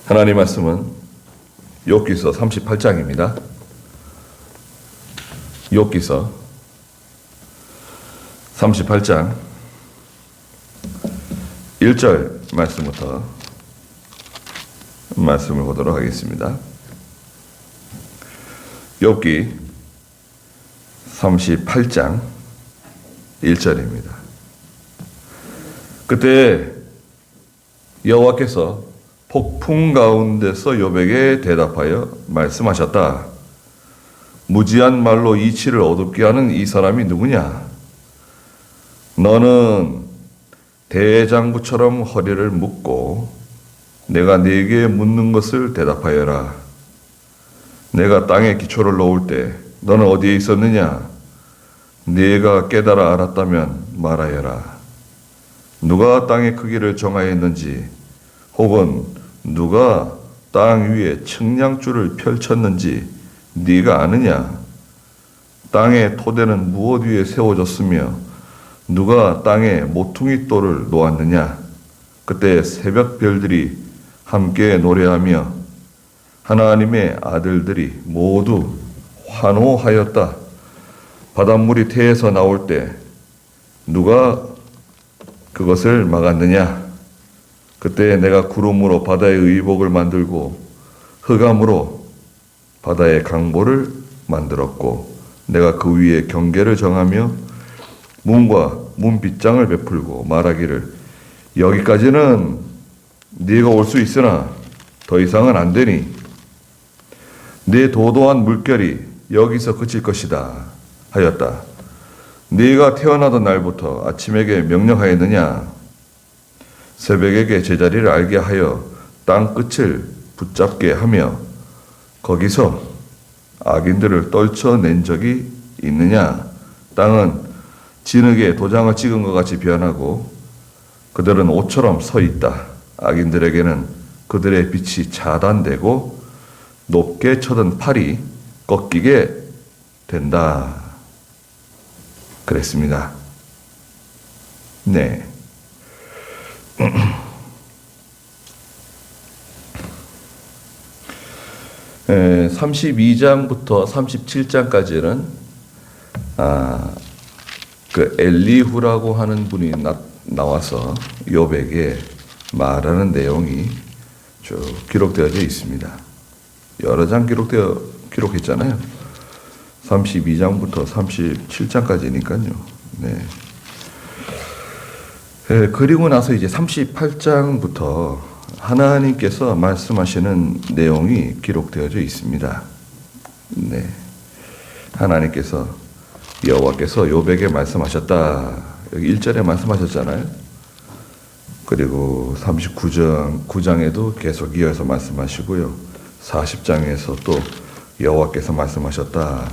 하나님 말씀은 욥기서 38장입니다. 욥기서 38장 1절 말씀부터 말씀을 보도록 하겠습니다. 욥기 38장 1절입니다. 그때 여호와께서 폭풍 가운데서 욥에게 대답하여 말씀하셨다. 무지한 말로 이치를 어둡게 하는 이 사람이 누구냐? 너는 대장부처럼 허리를 묶고 내가 네게 묻는 것을 대답하여라. 내가 땅에 기초를 놓을 때 너는 어디에 있었느냐? 네가 깨달아 알았다면 말하여라. 누가 땅의 크기를 정하였는지 혹은 누가 땅 위에 측량줄을 펼쳤는지 네가 아느냐? 땅의 토대는 무엇 위에 세워졌으며 누가 땅에 모퉁이 돌을 놓았느냐? 그때 새벽 별들이 함께 노래하며 하나님의 아들들이 모두 환호하였다. 바닷물이 태에서 나올 때 누가 그것을 막았느냐? 그때 내가 구름으로 바다의 의복을 만들고 흑암으로 바다의 강보를 만들었고 내가 그 위에 경계를 정하며 문과 문빗장을 베풀고 말하기를 여기까지는 네가 올 수 있으나 더 이상은 안 되니 네 도도한 물결이 여기서 그칠 것이다 하였다. 네가 태어나던 날부터 아침에게 명령하였느냐? 새벽에게 제자리를 알게 하여 땅 끝을 붙잡게 하며 거기서 악인들을 떨쳐낸 적이 있느냐? 땅은 진흙에 도장을 찍은 것 같이 변하고 그들은 옷처럼 서 있다. 악인들에게는 그들의 빛이 차단되고 높게 쳐든 팔이 꺾이게 된다. 그랬습니다. 네. 32장부터 37장까지는 그 엘리후라고 하는 분이 나와서 욥에게 말하는 내용이 쭉 기록되어져 있습니다. 여러 장 기록했잖아요. 32장부터 37장까지니까요. 네. 그리고 나서 이제 38장부터 하나님께서 말씀하시는 내용이 기록되어져 있습니다. 네. 하나님께서 여호와께서 욥에게 말씀하셨다. 여기 1절에 말씀하셨잖아요. 그리고 39장에도 계속 이어서 말씀하시고요. 40장에서 또 여호와께서 말씀하셨다.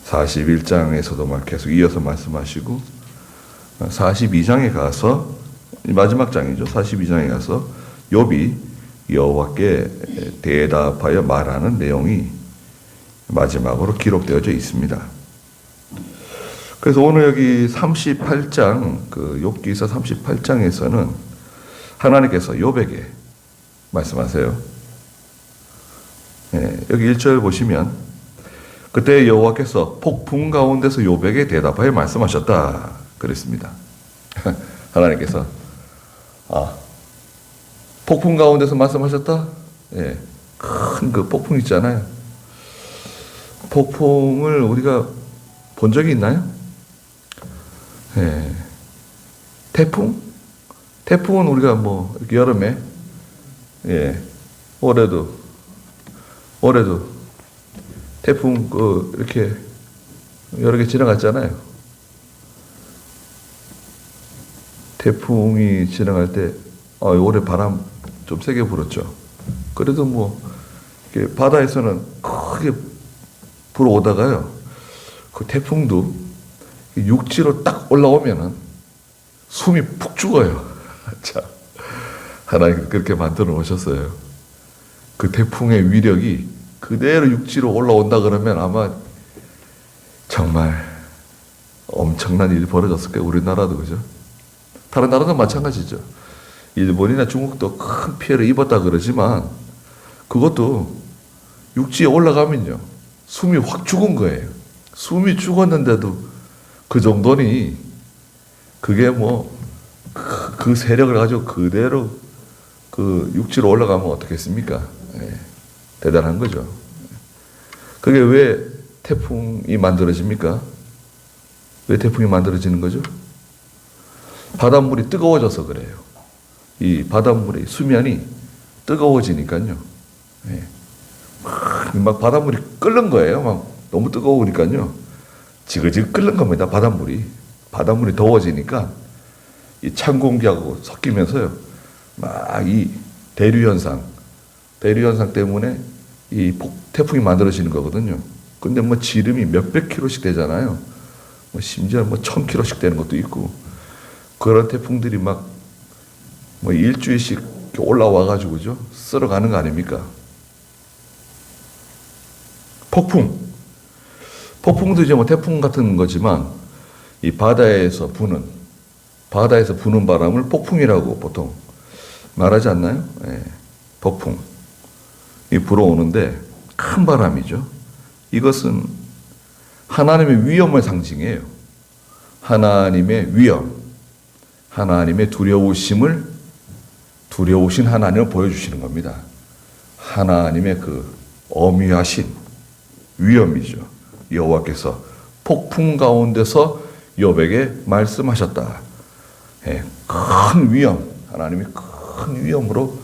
41장에서도 계속 이어서 말씀하시고 42장에 가서 마지막 장이죠. 42장에 가서 욥이 여호와께 대답하여 말하는 내용이 마지막으로 기록되어져 있습니다. 그래서 오늘 여기 38장 그 욥기서 38장에서는 하나님께서 욥에게 말씀하세요. 네, 여기 1절 보시면 그때 여호와께서 폭풍 가운데서 욥에게 대답하여 말씀하셨다 그랬습니다. 하나님께서 폭풍 가운데서 말씀하셨다? 예, 큰 그 폭풍 있잖아요. 폭풍을 우리가 본 적이 있나요? 예, 태풍? 태풍은 우리가 뭐 이렇게 여름에 올해도 태풍 이렇게 여러 개 지나갔잖아요. 태풍이 지나갈 때 올해 바람 좀 세게 불었죠. 그래도 뭐 바다에서는 크게 불어오다가요. 그 태풍도 육지로 딱 올라오면은 숨이 푹 죽어요. 자, 하나님 그렇게 만들어 놓으셨어요. 그 태풍의 위력이 그대로 육지로 올라온다 그러면 아마 정말 엄청난 일이 벌어졌을 거예요. 우리나라도 그죠? 다른 나라도 마찬가지죠. 일본이나 중국도 큰 피해를 입었다 그러지만 그것도 육지에 올라가면요. 숨이 확 죽은 거예요. 숨이 죽었는데도 그 정도니 그게 뭐 그 세력을 가지고 그대로 그 육지로 올라가면 어떻겠습니까? 예, 대단한 거죠. 그게 왜 태풍이 만들어집니까? 왜 태풍이 만들어지는 거죠? 바닷물이 뜨거워져서 그래요. 이 바닷물의 수면이 뜨거워지니까요. 예. 막 바닷물이 끓는 거예요. 막 너무 뜨거우니까요. 지글지글 끓는 겁니다. 바닷물이 더워지니까 이 찬 공기하고 섞이면서요. 막 이 대류 현상 때문에 이 태풍이 만들어지는 거거든요. 근데 뭐 지름이 몇백 킬로씩 되잖아요. 뭐 심지어 뭐 1000킬로씩 되는 것도 있고 그런 태풍들이 막 뭐 일주일씩 올라와가지고죠. 쓸어가는 거 아닙니까? 폭풍도 이제 뭐 태풍 같은 거지만 이 바다에서 부는 바람을 폭풍이라고 보통 말하지 않나요? 예, 폭풍. 이 불어오는데 큰 바람이죠. 이것은 하나님의 위엄을 상징해요. 하나님의 위엄, 하나님의 두려우신 하나님을 보여주시는 겁니다. 하나님의 그 엄위하신 위엄이죠. 여호와께서 폭풍 가운데서 욥에게 말씀하셨다. 예, 큰 위엄, 하나님이 큰 위엄으로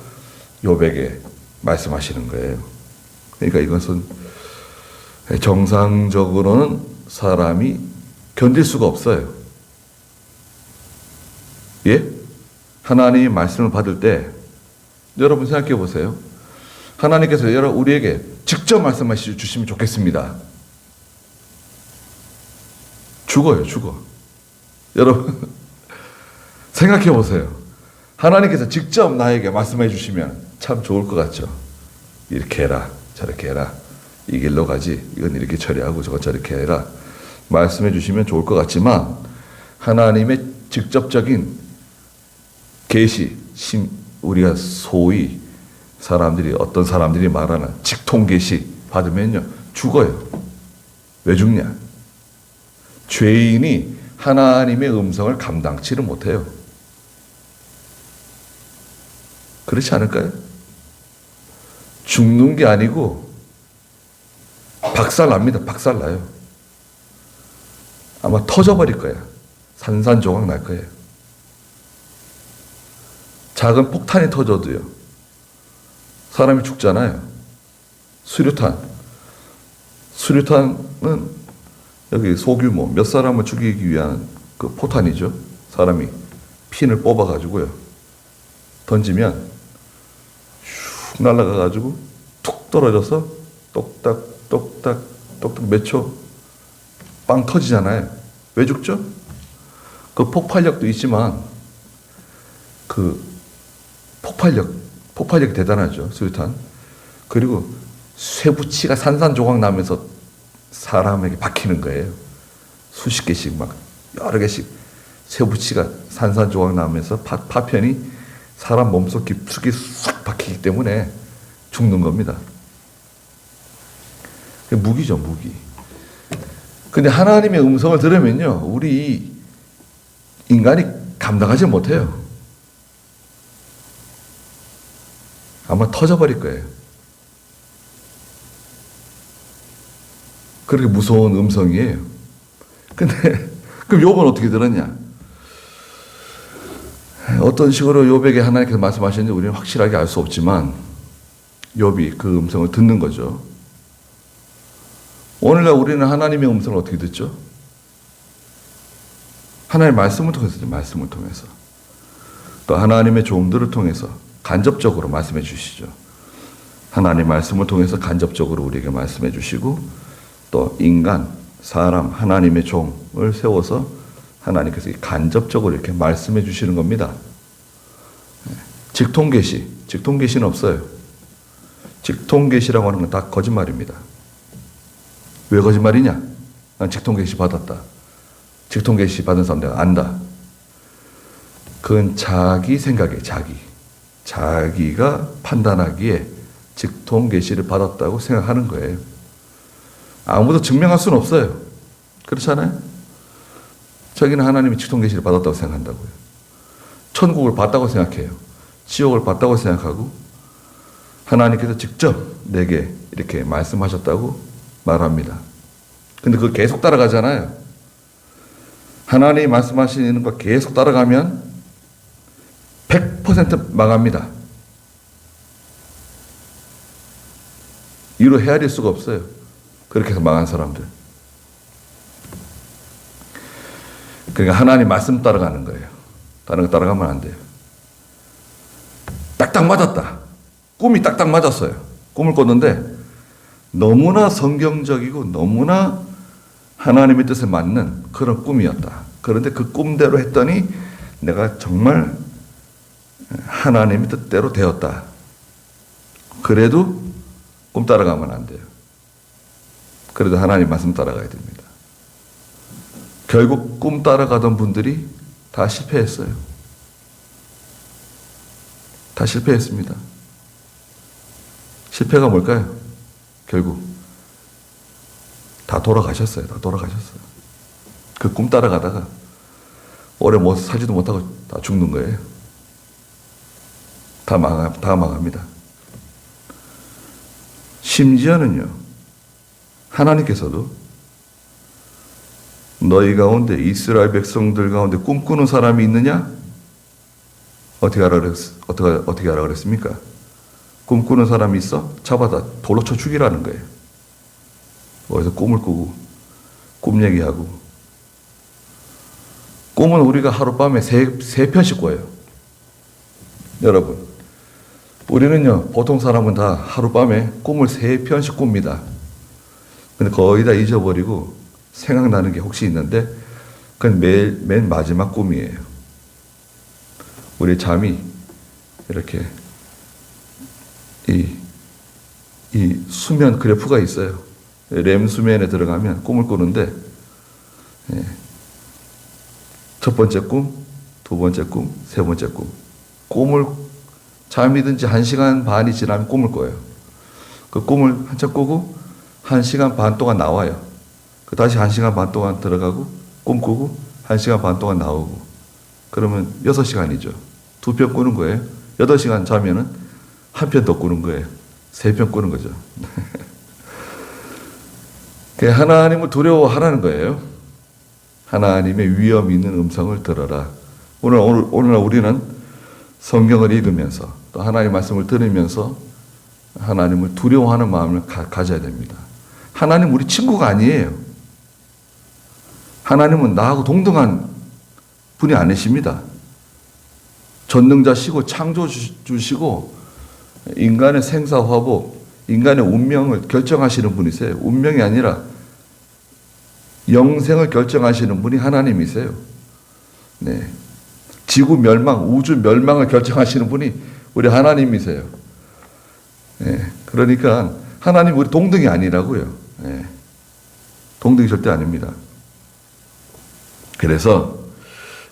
욥에게 말씀하시는 거예요. 그러니까 이것은 정상적으로는 사람이 견딜 수가 없어요. 예? 하나님의 말씀을 받을 때 여러분 생각해 보세요. 하나님께서 우리에게 직접 말씀하시 주시면 좋겠습니다. 죽어. 여러분 생각해 보세요. 하나님께서 직접 나에게 말씀해 주시면 참 좋을 것 같죠. 이렇게 해라, 저렇게 해라. 이 길로 가지. 이건 이렇게 처리하고 저건 저렇게 해라. 말씀해 주시면 좋을 것 같지만 하나님의 직접적인 계시, 우리가 소위 어떤 사람들이 말하는 직통 계시 받으면요 죽어요. 왜 죽냐? 죄인이 하나님의 음성을 감당치를 못해요. 그렇지 않을까요? 죽는 게 아니고 박살납니다. 박살나요. 아마 터져버릴 거야. 산산조각 날 거예요. 작은 폭탄이 터져도요. 사람이 죽잖아요. 수류탄은 여기 소규모 몇 사람을 죽이기 위한 그 포탄이죠. 사람이 핀을 뽑아가지고요. 던지면 슉 날아가가지고 툭 떨어져서 똑딱 몇 초 빵 터지잖아요. 왜 죽죠? 그 폭발력도 있지만 그 폭발력이 대단하죠. 수류탄. 그리고 쇠붙이가 산산조각 나면서 사람에게 박히는 거예요. 수십 개씩 막 여러 개씩 쇠붙이가 산산조각 나면서 파편이 사람 몸속 깊숙이 싹 박히기 때문에 죽는 겁니다. 무기죠, 무기. 근데 하나님의 음성을 들으면요, 우리 인간이 감당하지 못해요. 아마 터져버릴 거예요. 그렇게 무서운 음성이에요. 근데 그럼 욥은 어떻게 들었냐? 어떤 식으로 욥에게 하나님께서 말씀하셨는지 우리는 확실하게 알 수 없지만 욥이 그 음성을 듣는 거죠. 오늘날 우리는 하나님의 음성을 어떻게 듣죠? 하나님의 말씀을 통해서죠. 말씀을 통해서. 또 하나님의 종들을 통해서 간접적으로 말씀해 주시죠. 하나님의 말씀을 통해서 간접적으로 우리에게 말씀해 주시고 또 인간, 사람, 하나님의 종을 세워서 하나님께서 간접적으로 이렇게 말씀해 주시는 겁니다. 직통계시는 없어요. 직통계시라고 하는 건 다 거짓말입니다. 왜 거짓말이냐? 난 직통계시 받았다. 직통계시 받은 사람 내가 안다. 그건 자기 생각이에요. 자기가 판단하기에 직통 계시를 받았다고 생각하는 거예요. 아무도 증명할 수는 없어요. 그렇잖아요? 자기는 하나님이 직통 계시를 받았다고 생각한다고요. 천국을 봤다고 생각해요. 지옥을 봤다고 생각하고 하나님께서 직접 내게 이렇게 말씀하셨다고 말합니다. 근데 그거 계속 따라가잖아요. 하나님이 말씀하시는 거 계속 따라가면 100% 망합니다. 이로 헤아릴 수가 없어요. 그렇게 해서 망한 사람들. 그러니까 하나님 말씀 따라가는 거예요. 다른 거 따라가면 안 돼요. 딱딱 맞았다. 꿈이 딱딱 맞았어요. 꿈을 꿨는데 너무나 성경적이고 너무나 하나님의 뜻에 맞는 그런 꿈이었다. 그런데 그 꿈대로 했더니 내가 정말 하나님의 뜻대로 되었다. 그래도 꿈 따라가면 안 돼요. 그래도 하나님 말씀 따라가야 됩니다. 결국 꿈 따라가던 분들이 다 실패했어요. 다 실패했습니다. 실패가 뭘까요? 결국 다 돌아가셨어요. 그 꿈 따라가다가 오래 못 살지도 못하고 다 죽는 거예요. 다 망합니다. 심지어는요, 하나님께서도 너희 가운데 이스라엘 백성들 가운데 꿈꾸는 사람이 있느냐? 어떻게 알아 그랬습니까? 꿈꾸는 사람이 있어? 잡아다 돌로 쳐 죽이라는 거예요. 어디서 꿈을 꾸고 꿈 얘기하고. 꿈은 우리가 하룻밤에 세 편씩 꿔요. 여러분, 우리는요, 보통 사람은 다 하룻밤에 꿈을 3편씩 꿉니다. 근데 거의 다 잊어버리고 생각나는 게 혹시 있는데 그건 맨 마지막 꿈이에요. 우리 잠이 이렇게 이 수면 그래프가 있어요. 렘 수면에 들어가면 꿈을 꾸는데 첫 번째 꿈, 두 번째 꿈, 세 번째 꿈. 꿈을 잠이 든지 1시간 반이 지나면 꿈을 꿔요. 그 꿈을 한참 꾸고 1시간 반 동안 나와요. 그 다시 1시간 반 동안 들어가고 꿈꾸고 1시간 반 동안 나오고. 그러면 6시간이죠. 2편 꾸는 거예요. 8시간 자면은 1편 더 꾸는 거예요. 3편 꾸는 거죠. 하나님을 두려워하라는 거예요. 하나님의 위험 있는 음성을 들어라. 오늘 우리는 성경을 읽으면서 또 하나님의 말씀을 들으면서 하나님을 두려워하는 마음을 가져야 됩니다. 하나님 우리 친구가 아니에요. 하나님은 나하고 동등한 분이 아니십니다. 전능자시고 창조주시고 인간의 생사화복, 인간의 운명을 결정하시는 분이세요. 운명이 아니라 영생을 결정하시는 분이 하나님이세요. 네. 지구 멸망, 우주 멸망을 결정하시는 분이 우리 하나님이세요. 네. 그러니까 하나님 우리 동등이 아니라고요. 네. 동등이 절대 아닙니다. 그래서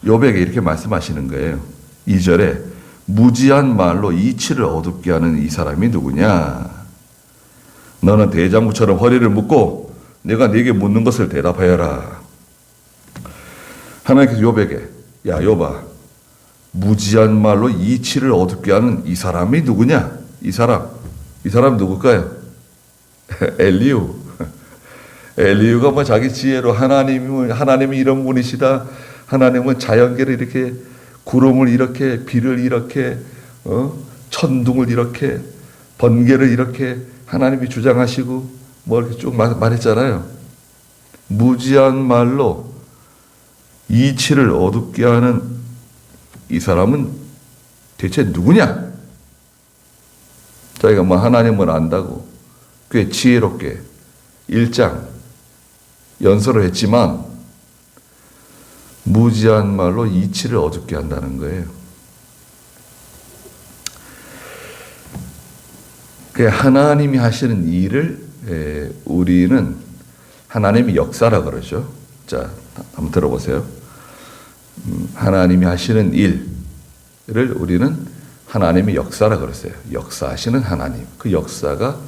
욥에게 이렇게 말씀하시는 거예요. 2절에 무지한 말로 이치를 어둡게 하는 이 사람이 누구냐? 너는 대장부처럼 허리를 묶고 내가 네게 묻는 것을 대답하여라. 하나님께서 욥에게 야 욥아, 무지한 말로 이치를 어둡게 하는 이 사람이 누구냐? 이 사람 누굴까요? 엘리후. 엘리후가 뭐 자기 지혜로 하나님이 이런 분이시다. 하나님은 자연계를 이렇게 구름을 이렇게 비를 이렇게 천둥을 이렇게 번개를 이렇게 하나님이 주장하시고 뭐 이렇게 쭉 말했잖아요. 무지한 말로 이치를 어둡게 하는 이 사람은 대체 누구냐? 자기가 뭐 하나님을 안다고 꽤 지혜롭게 1장 연설을 했지만 무지한 말로 이치를 어둡게 한다는 거예요. 하나님이 하시는 일을 우리는 하나님의 역사라 그러죠. 자, 한번 들어보세요. 하나님이 하시는 일, 우리는 하나님의 역사라 그랬어요. 역사하시는 하나님. 그 역사가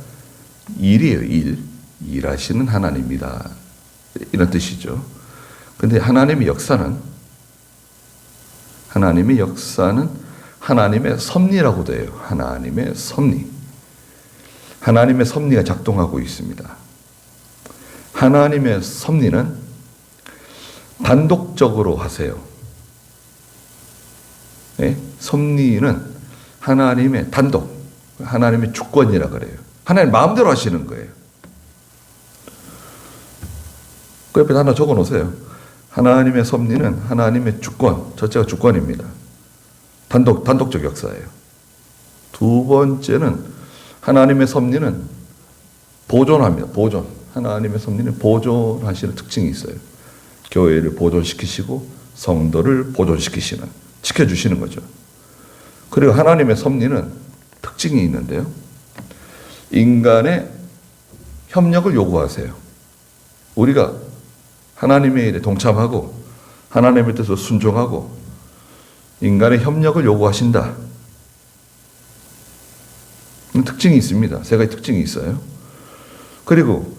일이에요. 일하시는 하나님이다. 이런 뜻이죠. 근데 하나님의 역사는 하나님의 섭리라고 돼요. 하나님의 섭리. 하나님의 섭리가 작동하고 있습니다. 하나님의 섭리는 단독적으로 하세요. 네? 섭리는 하나님의 하나님의 주권이라 그래요. 하나님 마음대로 하시는 거예요. 그 옆에 하나 적어 놓으세요. 하나님의 섭리는 하나님의 주권, 첫째가 주권입니다. 단독적 역사예요. 두 번째는 하나님의 섭리는 보존합니다. 보존. 하나님의 섭리는 보존하시는 특징이 있어요. 교회를 보존시키시고 성도를 보존시키시는, 지켜주시는 거죠. 그리고 하나님의 섭리는 특징이 있는데요. 인간의 협력을 요구하세요. 우리가 하나님의 일에 동참하고 하나님의 뜻을 순종하고 인간의 협력을 요구하신다. 특징이 있습니다. 세 가지 특징이 있어요. 그리고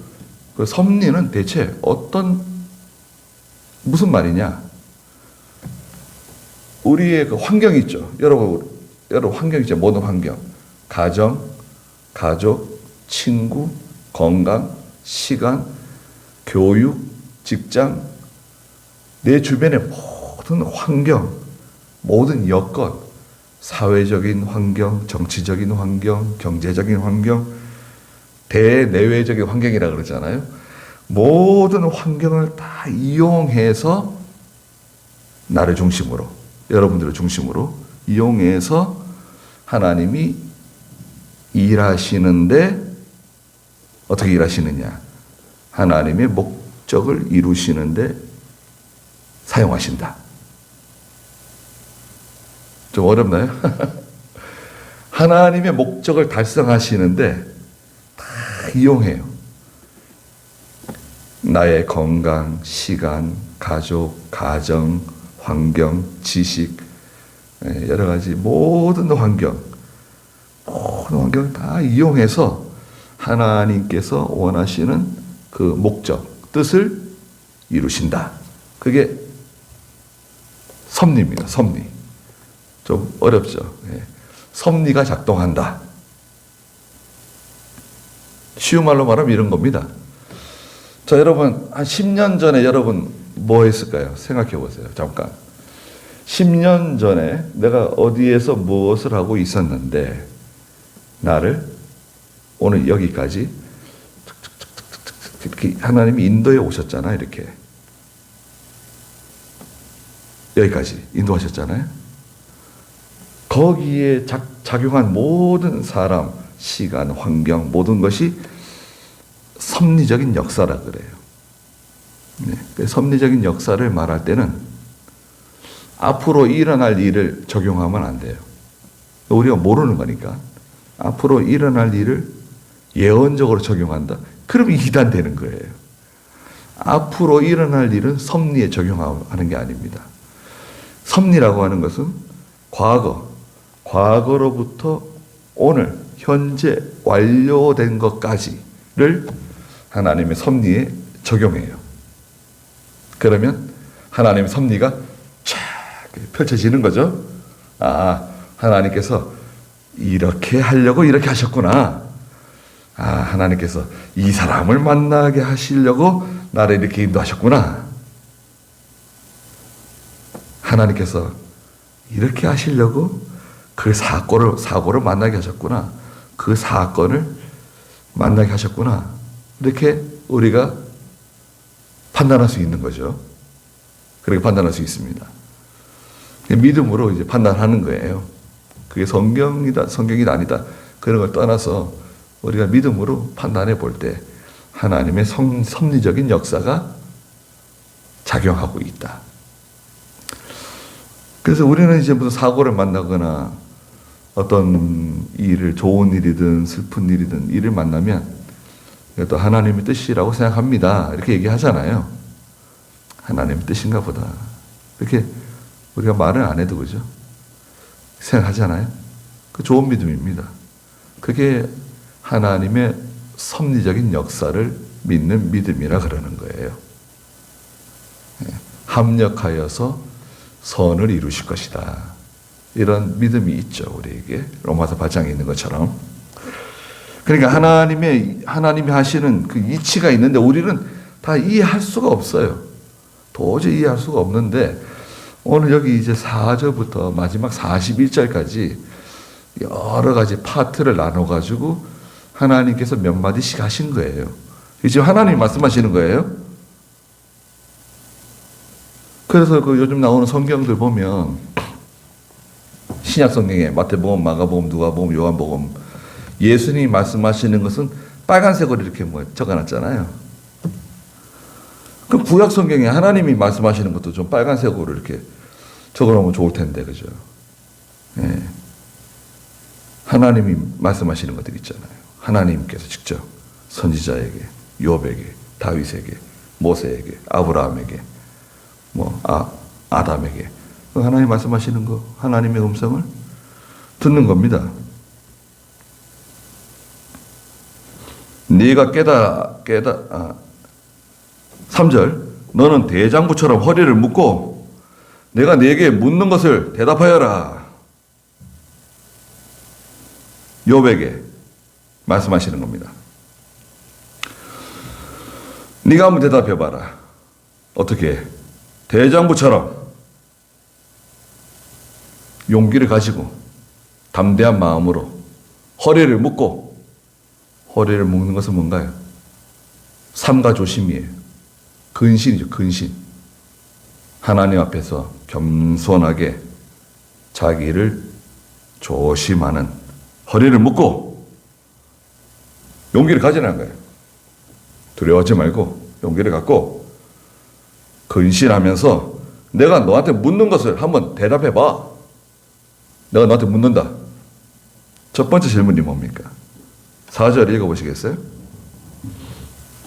그 섭리는 대체 무슨 말이냐? 우리의 그 환경이 있죠. 여러분 환경 있죠. 모든 환경. 가정, 가족, 친구, 건강, 시간, 교육, 직장, 내 주변의 모든 환경, 모든 여건, 사회적인 환경, 정치적인 환경, 경제적인 환경, 대내외적인 환경이라 그러잖아요. 모든 환경을 다 이용해서 나를 중심으로, 여러분들을 중심으로 이용해서 하나님이 일하시는데 어떻게 일하시느냐? 하나님의 목적을 이루시는데 사용하신다. 좀 어렵나요? 하나님의 목적을 달성하시는데 다 이용해요. 나의 건강, 시간, 가족, 가정, 환경, 지식, 여러 가지 모든 환경을 다 이용해서 하나님께서 원하시는 그 목적, 뜻을 이루신다. 그게 섭리입니다. 섭리. 좀 어렵죠. 섭리가 작동한다. 쉬운 말로 말하면 이런 겁니다. 자, 여러분, 한 10년 전에 여러분 뭐 했을까요? 생각해 보세요. 잠깐. 10년 전에 내가 어디에서 무엇을 하고 있었는데 나를 오늘 여기까지 이렇게 하나님이 인도해 오셨잖아요. 이렇게. 여기까지 인도하셨잖아요. 거기에 작용한 모든 사람, 시간, 환경, 모든 것이 섭리적인 역사라 그래요. 네. 섭리적인 역사를 말할 때는 앞으로 일어날 일을 적용하면 안 돼요. 우리가 모르는 거니까. 앞으로 일어날 일을 예언적으로 적용한다. 그러면 이단되는 거예요. 앞으로 일어날 일은 섭리에 적용하는 게 아닙니다. 섭리라고 하는 것은 과거로부터 오늘, 현재 완료된 것까지를 하나님의 섭리에 적용해요. 그러면 하나님의 섭리가 쫙 펼쳐지는 거죠. 아, 하나님께서 이렇게 하려고 이렇게 하셨구나. 아, 하나님께서 이 사람을 만나게 하시려고 나를 이렇게 인도하셨구나. 하나님께서 이렇게 하시려고 그 사고를 만나게 하셨구나. 그 사건을 만나게 하셨구나. 이렇게 우리가 판단할 수 있는 거죠. 그렇게 판단할 수 있습니다. 믿음으로 이제 판단하는 거예요. 그게 성경이다 아니다. 그런 걸 떠나서 우리가 믿음으로 판단해 볼 때 하나님의 섭리적인 역사가 작용하고 있다. 그래서 우리는 이제 무슨 사고를 만나거나 어떤 일을, 좋은 일이든 슬픈 일이든 일을 만나면 또 하나님의 뜻이라고 생각합니다. 이렇게 얘기하잖아요. 하나님의 뜻인가 보다. 이렇게 우리가 말을 안 해도 그죠? 생각하잖아요. 그 좋은 믿음입니다. 그게 하나님의 섭리적인 역사를 믿는 믿음이라 그러는 거예요. 합력하여서 선을 이루실 것이다. 이런 믿음이 있죠, 우리에게. 로마서 8장에 있는 것처럼. 그러니까 하나님이 하시는 그 이치가 있는데 우리는 다 이해할 수가 없어요. 도저히 이해할 수가 없는데 오늘 여기 이제 4절부터 마지막 41절까지 여러 가지 파트를 나눠가지고 하나님께서 몇 마디씩 하신 거예요. 지금 하나님이 말씀하시는 거예요. 그래서 그 요즘 나오는 성경들 보면 신약 성경에 마태복음, 마가복음, 누가복음, 요한복음 예수님이 말씀하시는 것은 빨간색으로 이렇게 적어놨잖아요. 그럼 구약 성경에 하나님이 말씀하시는 것도 좀 빨간색으로 이렇게 적어놓으면 좋을 텐데, 그죠? 예. 하나님이 말씀하시는 것들 있잖아요. 하나님께서 직접 선지자에게, 욥에게, 다윗에게, 모세에게, 아브라함에게, 아담에게 하나님 말씀하시는 거, 하나님의 음성을 듣는 겁니다. 네가 3절 너는 대장부처럼 허리를 묶고 내가 네게 묻는 것을 대답하여라. 욥에게 말씀하시는 겁니다. 네가 한번 대답해봐라. 어떻게? 대장부처럼 용기를 가지고 담대한 마음으로 허리를 묶고, 허리를 묶는 것은 뭔가요? 삼가 조심이에요. 근신이죠, 근신. 하나님 앞에서 겸손하게 자기를 조심하는, 허리를 묶고 용기를 가지라는 거예요. 두려워하지 말고 용기를 갖고 근신하면서 내가 너한테 묻는 것을 한번 대답해봐. 내가 너한테 묻는다. 첫 번째 질문이 뭡니까? 4절 읽어보시겠어요?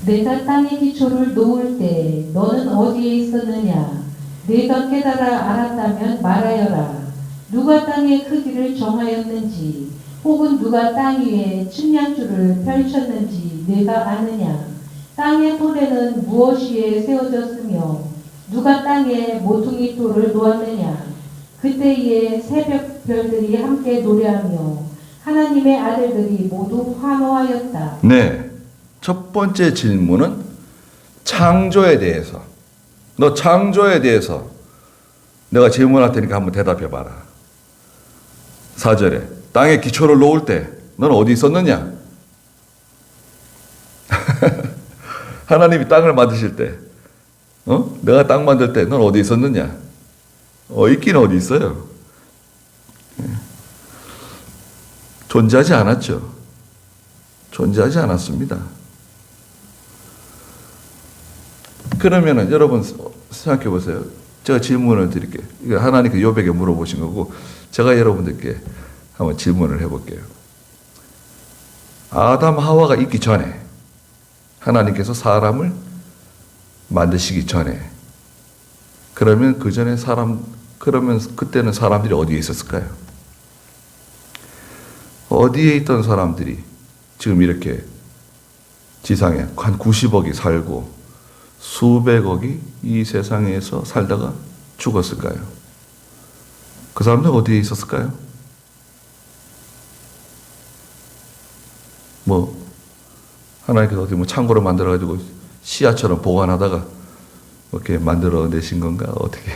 내가 땅의 기초를 놓을 때 너는 어디에 있었느냐? 내가 깨달아 알았다면 말하여라. 누가 땅의 크기를 정하였는지 혹은 누가 땅 위에 측량줄을 펼쳤는지 내가 아느냐? 땅의 토대는 무엇 위에 세워졌으며 누가 땅에 모퉁이 돌을 놓았느냐? 그때에 새벽 별들이 함께 노래하며 하나님의 아들들이 모두 환호하였다. 네. 첫 번째 질문은 창조에 대해서. 너 창조에 대해서 내가 질문할 테니까 한번 대답해 봐라. 4절에 땅에 기초를 놓을 때 너는 어디 있었느냐? 하나님이 땅을 만드실 때, 내가 땅 만들 때 넌 어디 있었느냐? 있긴 어디 있어요? 존재하지 않았죠. 존재하지 않았습니다. 그러면은 여러분 생각해 보세요. 제가 질문을 드릴게요. 이거 하나님께 욥에게 물어보신 거고 제가 여러분들께 한번 질문을 해볼게요. 아담 하와가 있기 전에 하나님께서 사람을 만드시기 전에 그러면 그 전에 그러면 그때는 사람들이 어디에 있었을까요? 어디에 있던 사람들이 지금 이렇게 지상에 한 90억이 살고 수백억이 이 세상에서 살다가 죽었을까요? 그 사람들 어디에 있었을까요? 하나님께서 어디 창고를 만들어가지고 씨앗처럼 보관하다가 이렇게 만들어내신 건가? 어떻게?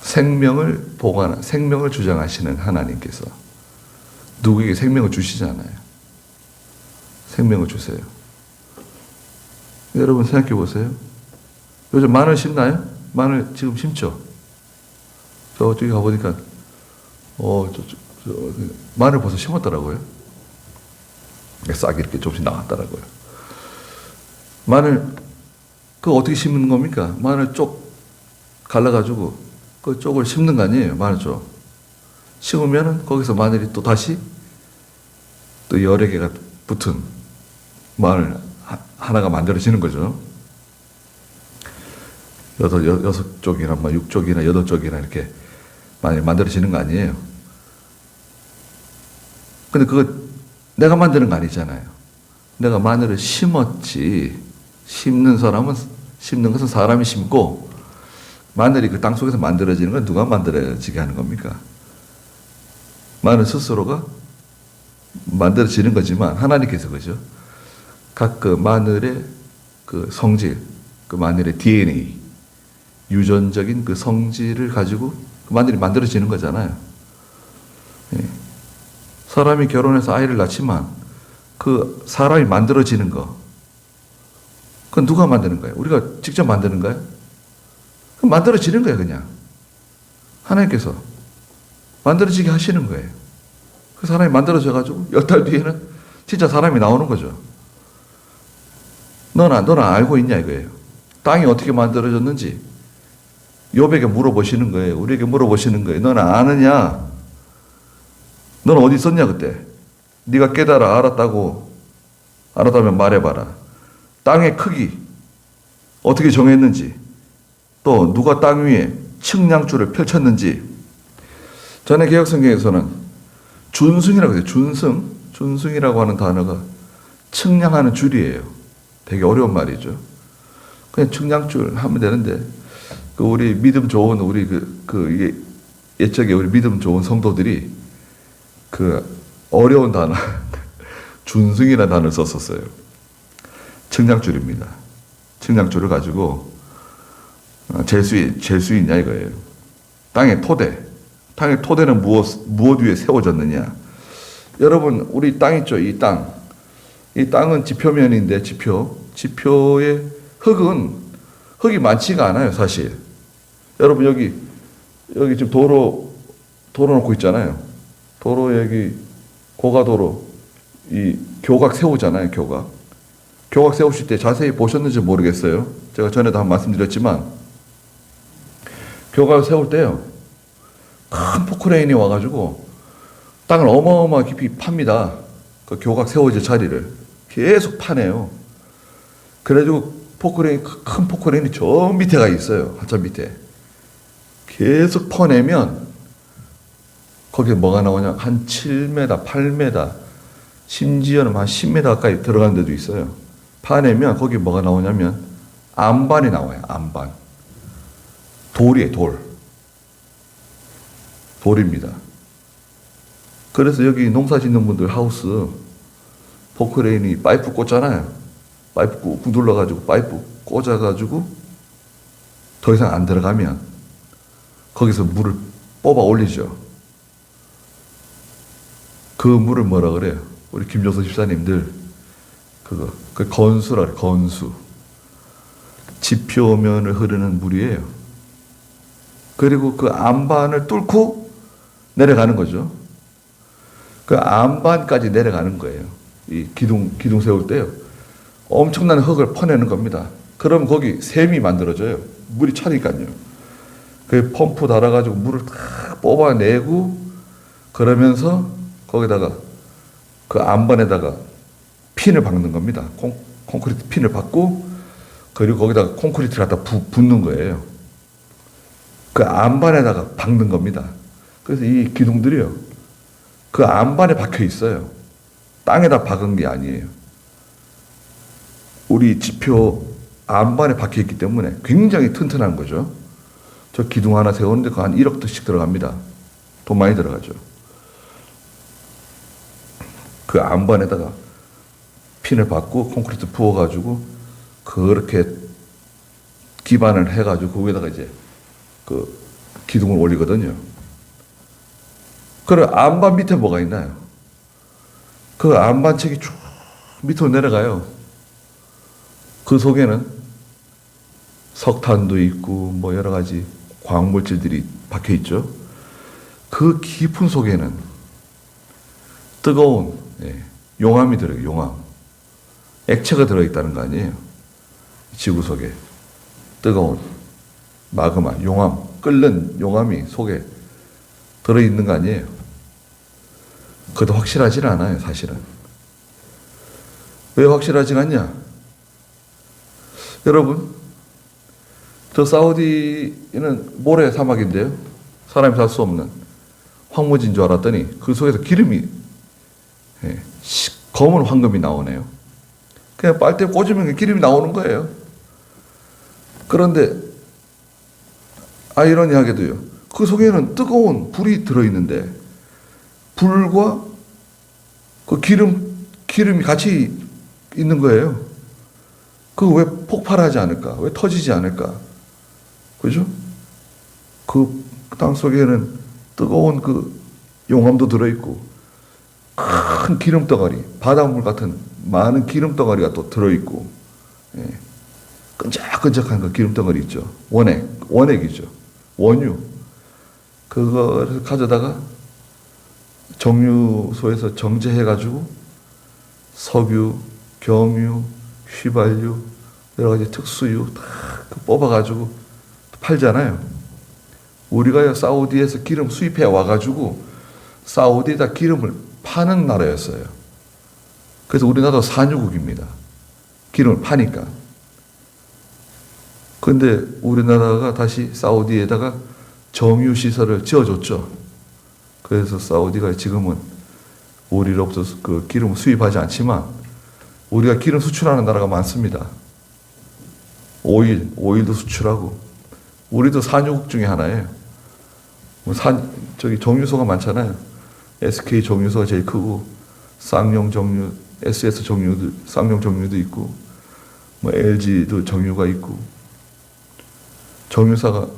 생명을 주장하시는 하나님께서 누구에게 생명을 주시잖아요. 생명을 주세요. 여러분 생각해 보세요. 요즘 마늘 심나요? 마늘 지금 심죠? 저쪽에 가보니까, 마늘 벌써 심었더라고요. 싹이 이렇게 조금씩 나왔더라고요. 마늘, 그거 어떻게 심는 겁니까? 마늘 쪽 갈라가지고 그 쪽을 심는 거 아니에요? 마늘 쪽. 심으면은 거기서 마늘이 또 다시 또 여러 개가 붙은 마늘 하나가 만들어지는 거죠. 여섯 쪽이나 뭐 6쪽이나 8쪽이나 이렇게 많이 만들어지는 거 아니에요. 근데 그거 내가 만드는 거 아니잖아요. 내가 마늘을 심었지. 심는 것은 사람이 심고, 마늘이 그 땅 속에서 만들어지는 건 누가 만들어지게 하는 겁니까? 마늘 스스로가 만들어지는 거지만 하나님께서, 그죠? 각 그 마늘의 그 성질, 그 마늘의 DNA, 유전적인 그 성질을 가지고 그 마늘이 만들어지는 거잖아요. 예. 사람이 결혼해서 아이를 낳지만 그 사람이 만들어지는 거, 그건 누가 만드는 거예요? 우리가 직접 만드는 거예요? 그럼 만들어지는 거예요, 그냥. 하나님께서 만들어지게 하시는 거예요. 그 사람이 만들어져가지고 10달 뒤에는 진짜 사람이 나오는 거죠. 너는 알고 있냐 이거예요. 땅이 어떻게 만들어졌는지 욥에게 물어보시는 거예요. 우리에게 물어보시는 거예요. 너는 아느냐? 너는 어디 있었냐 그때? 네가 깨달아 알았다면 말해봐라. 땅의 크기 어떻게 정했는지, 또 누가 땅 위에 측량줄을 펼쳤는지. 전에 개혁성경에서는 준승이라고 해요. 준승이라고 하는 단어가 측량하는 줄이에요. 되게 어려운 말이죠. 그냥 측량줄 하면 되는데, 우리 믿음 좋은 이게 옛적에 우리 믿음 좋은 성도들이 어려운 단어 준승이라는 단어를 썼었어요. 측량줄입니다. 측량줄을 가지고 잴 수 있냐 이거예요. 땅의 토대는 무엇 위에 세워졌느냐. 여러분, 우리 땅 있죠? 이 땅은 지표면인데, 지표의 흙이 많지가 않아요, 사실. 여러분, 여기 지금 도로 놓고 있잖아요. 도로 여기 고가도로 이 교각 세우잖아요, 교각 세우실 때 자세히 보셨는지 모르겠어요. 제가 전에도 한번 말씀드렸지만, 교각을 세울 때요, 큰 포크레인이 와가지고 땅을 어마어마하게 깊이 팝니다. 그 교각 세워질 자리를 계속 파내요. 그래가지고 큰 포크레인이 저 밑에 가 있어요. 한참 밑에. 계속 퍼내면 거기에 뭐가 나오냐? 한 7m, 8m, 심지어는 한 10m 가까이 들어간 데도 있어요. 파내면 거기에 뭐가 나오냐면 안반이 나와요. 안반. 돌이에요. 돌입니다. 그래서 여기 농사 짓는 분들 하우스 포크레인이 파이프 꽂잖아요. 파이프 꾹 눌러가지고 파이프 꽂아가지고 더 이상 안 들어가면 거기서 물을 뽑아 올리죠. 그 물을 뭐라 그래요? 우리 김종서 집사님들 그 건수라 그래요. 건수. 지표면을 흐르는 물이에요. 그리고 그 안반을 뚫고 내려가는 거죠. 그 안반까지 내려가는 거예요. 이 기둥 세울 때요. 엄청난 흙을 퍼내는 겁니다. 그럼 거기 샘이 만들어져요. 물이 차니까요. 그 펌프 달아가지고 물을 다 뽑아내고, 그러면서 거기다가 그 안반에다가 핀을 박는 겁니다. 콘크리트 핀을 박고, 그리고 거기다가 콘크리트를 갖다 붓는 거예요. 그 안반에다가 박는 겁니다. 그래서 이 기둥들이요, 그 안반에 박혀 있어요. 땅에다 박은 게 아니에요. 우리 지표 안반에 박혀 있기 때문에 굉장히 튼튼한 거죠. 저 기둥 하나 세우는데 그 한 1억 씩 들어갑니다. 돈 많이 들어가죠. 그 안반에다가 핀을 박고 콘크리트 부어가지고 그렇게 기반을 해가지고 그 위에다가 이제 그 기둥을 올리거든요. 그럼 안반 밑에 뭐가 있나요? 그 안반책이 쭉 밑으로 내려가요. 그 속에는 석탄도 있고 뭐 여러 가지 광물질들이 박혀 있죠. 그 깊은 속에는 뜨거운 용암이 들어요. 용암. 액체가 들어있다는 거 아니에요. 지구 속에 뜨거운 마그마, 용암, 끓는 용암이 속에 들어있는 거 아니에요. 그것도 확실하지는 않아요, 사실은. 왜 확실하지 않냐? 여러분, 저 사우디는 모래 사막인데요. 사람이 살 수 없는 황무지인 줄 알았더니 그 속에서 기름이 검은 황금이 나오네요. 그냥 빨대 꽂으면 기름이 나오는 거예요. 그런데 아이러니하게도요. 그 속에는 뜨거운 불이 들어있는데 불과 그 기름이 같이 있는 거예요. 그 왜 폭발하지 않을까? 왜 터지지 않을까? 그죠? 그 땅 속에는 뜨거운 그 용암도 들어있고 큰 기름덩어리, 바닷물 같은 많은 기름덩어리가 또 들어있고 끈적끈적한 그 기름덩어리 있죠. 원액이죠. 원유. 그거를 가져다가 정유소에서 정제해가지고 석유, 경유, 휘발유, 여러 가지 특수유 다 뽑아가지고 팔잖아요. 우리가 사우디에서 기름 수입해 와가지고 사우디에다 기름을 파는 나라였어요. 그래서 우리나라도 산유국입니다. 기름을 파니까. 근데 우리나라가 다시 사우디에다가 정유시설을 지어줬죠. 그래서 사우디가 지금은 우리로부터 그 기름을 수입하지 않지만 우리가 기름 수출하는 나라가 많습니다. 오일도 수출하고 우리도 산유국 중에 하나예요. 저기 정유소가 많잖아요. SK 정유소가 제일 크고 쌍용 정유, SS 정유도 쌍용 정유도 있고 뭐 LG도 정유가 있고 정유사가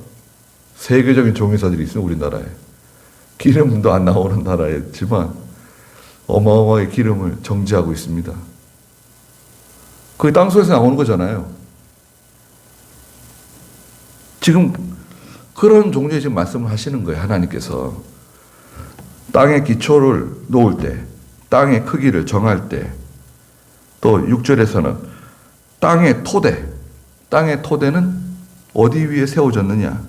세계적인 정유사들이 있습니다. 우리나라에 기름도 안 나오는 나라였지만 어마어마하게 기름을 정제하고 있습니다. 그게 땅속에서 나오는 거잖아요. 지금 그런 종류의 지금 말씀을 하시는 거예요. 하나님께서 땅의 기초를 놓을 때, 땅의 크기를 정할 때, 또 6절에서는 땅의 토대는 어디 위에 세워졌느냐?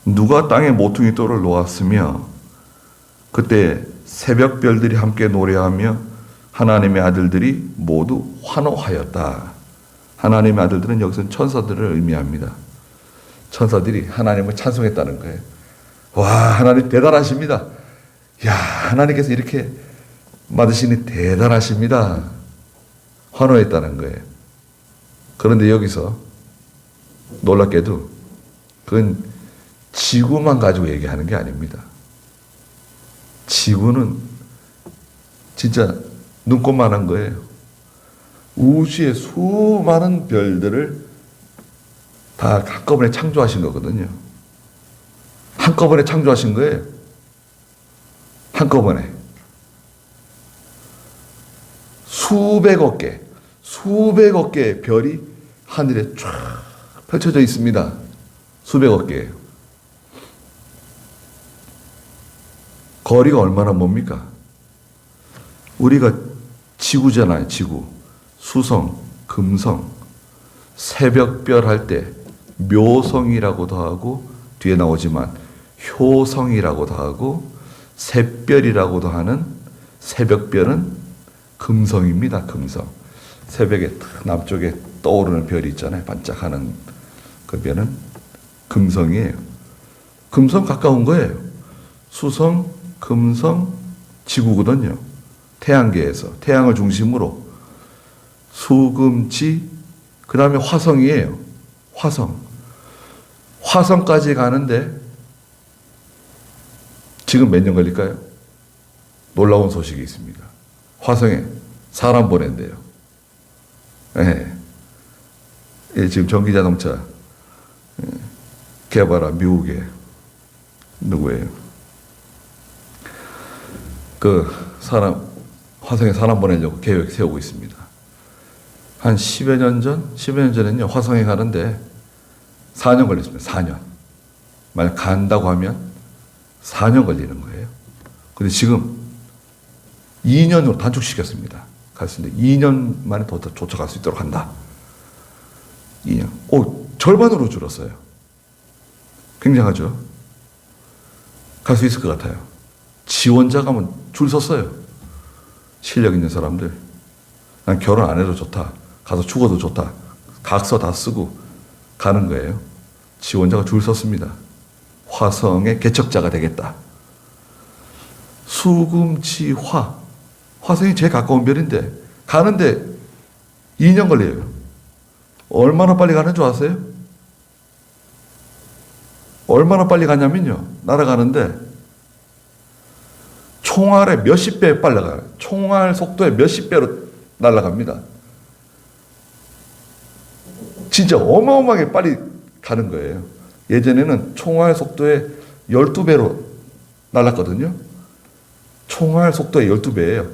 누가 땅에 모퉁이 돌을 놓았으며 그때 새벽별들이 함께 노래하며 하나님의 아들들이 모두 환호하였다. 하나님의 아들들은 여기서는 천사들을 의미합니다. 천사들이 하나님을 찬송했다는 거예요. 와, 하나님 대단하십니다. 야, 하나님께서 이렇게 만드시니 대단하십니다. 환호했다는 거예요. 그런데 여기서 놀랍게도 그건 지구만 가지고 얘기하는 게 아닙니다. 지구는 진짜 눈꽃만한 거예요. 우주의 수많은 별들을 다 한꺼번에 창조하신 거거든요. 한꺼번에 창조하신 거예요. 한꺼번에. 수백억 개의 별이 하늘에 쫙 펼쳐져 있습니다. 수백억 개예요. 거리가 얼마나 멉니까? 우리가 지구잖아요, 지구. 수성, 금성, 새벽별 할 때 묘성이라고도 하고 뒤에 나오지만 효성이라고도 하고 샛별이라고도 하는 새벽별은 금성입니다. 금성. 새벽에 남쪽에 떠오르는 별이 있잖아요. 반짝하는 그 별은 금성이에요. 금성 가까운 거예요. 수성, 금성, 지구거든요. 태양계에서 태양을 중심으로 수금지 그 다음에 화성이에요. 화성까지 가는데 지금 몇 년 걸릴까요? 놀라운 소식이 있습니다. 화성에 사람 보낸대요. 네. 지금 전기자동차 개발한 미국의 누구예요? 그 사람 화성에 사람 보내려고 계획 세우고 있습니다. 한 10여 년 전에는요, 화성에 가는데 4년 걸렸습니다. 4년. 만약 간다고 하면 4년 걸리는 거예요. 근데 지금 2년으로 단축시켰습니다. 갈 수 있는데 2년 만에 더 쫓아갈 수 있도록 한다. 2년. 절반으로 줄었어요. 굉장하죠? 갈 수 있을 것 같아요. 지원자 가면 줄 섰어요. 실력 있는 사람들. 난 결혼 안 해도 좋다. 가서 죽어도 좋다. 각서 다 쓰고 가는 거예요. 지원자가 줄 섰습니다. 화성의 개척자가 되겠다. 수금치화. 화성이 제일 가까운 별인데 가는데 2년 걸려요. 얼마나 빨리 가는 줄 아세요? 얼마나 빨리 가냐면요. 날아가는데 총알의 몇십 배 빨리 가요. 총알 속도의 몇십 배로 날아갑니다. 진짜 어마어마하게 빨리 가는 거예요. 예전에는 총알 속도의 12배로 날았거든요. 총알 속도의 12배예요.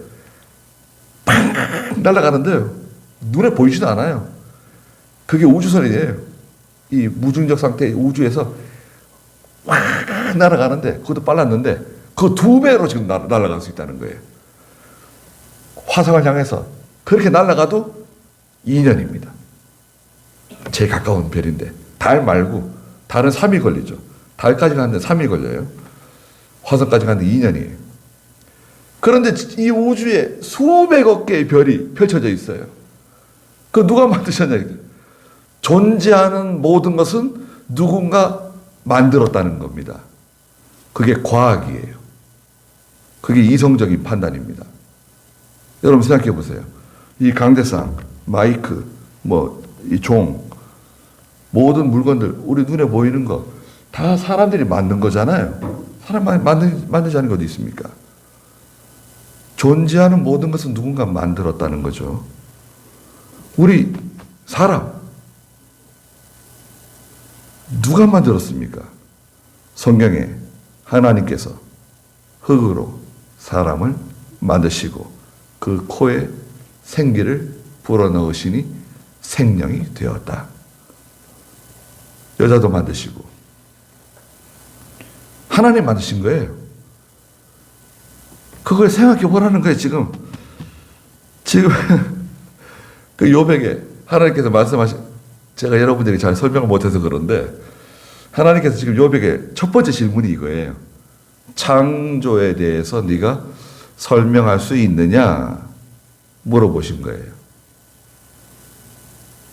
팍 날아가는데요. 눈에 보이지도 않아요. 그게 우주선이에요. 이 무중력 상태의 우주에서 확 날아가는데 그것도 빨랐는데 그 2배로 지금 날아갈 수 있다는 거예요. 화성을 향해서 그렇게 날아가도 2년입니다. 제일 가까운 별인데 달 말고 달은 3일 걸리죠. 달까지 가는데 3일 걸려요. 화성까지 가는데 2년이에요. 그런데 이 우주에 수백억 개의 별이 펼쳐져 있어요. 그 누가 만드셨냐? 존재하는 모든 것은 누군가 만들었다는 겁니다. 그게 과학이에요. 그게 이성적인 판단입니다. 여러분 생각해 보세요. 이 강대상, 마이크, 이 종, 모든 물건들, 우리 눈에 보이는 거 다 사람들이 만든 거잖아요. 사람이 만들지 않은 것 있습니까? 존재하는 모든 것은 누군가 만들었다는 거죠. 우리 사람 누가 만들었습니까? 성경에 하나님께서 흙으로 사람을 만드시고 그 코에 생기를 불어넣으시니 생명이 되었다. 여자도 만드시고 하나님 만드신 거예요. 그걸 생각해 보라는 거예요. 지금 그 욥에게 하나님께서 말씀하신, 제가 여러분들이 잘 설명을 못해서 그런데 하나님께서 지금 욥에게 첫 번째 질문이 이거예요. 창조에 대해서 네가 설명할 수 있느냐 물어보신 거예요.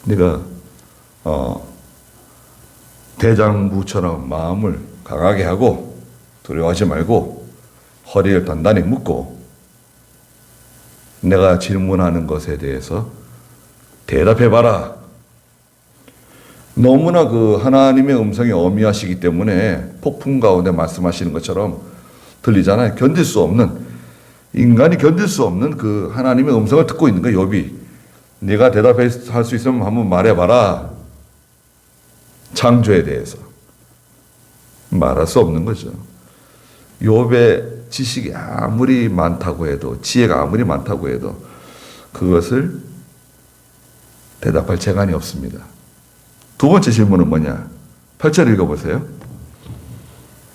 네가 대장부처럼 마음을 강하게 하고 두려워하지 말고 허리를 단단히 묶고 내가 질문하는 것에 대해서 대답해봐라. 너무나 그 하나님의 음성이 어미하시기 때문에 폭풍 가운데 말씀하시는 것처럼 들리잖아요. 견딜 수 없는, 인간이 견딜 수 없는 그 하나님의 음성을 듣고 있는 거예요. 욥이. 네가 대답할 수 있으면 한번 말해봐라. 창조에 대해서. 말할 수 없는 거죠. 욥의 지식이 아무리 많다고 해도, 지혜가 아무리 많다고 해도 그것을 대답할 재간이 없습니다. 두 번째 질문은 뭐냐? 8절 읽어보세요.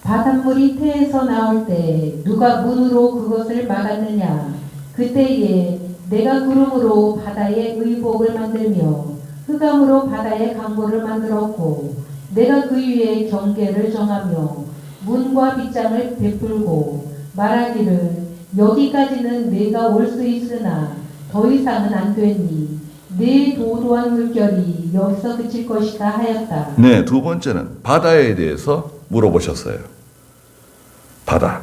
바닷물이 태에서 나올 때 누가 문으로 그것을 막았느냐? 그때에 내가 구름으로 바다의 의복을 만들며 흑암으로 바다의 강물을 만들었고 내가 그 위에 경계를 정하며 문과 빗장을 베풀고 말하기를 여기까지는 내가 올 수 있으나 더 이상은 안 되니 내 도도한 물결이 여기서 그칠 것이다 하였다. 네, 두 번째는 바다에 대해서 물어보셨어요. 바다.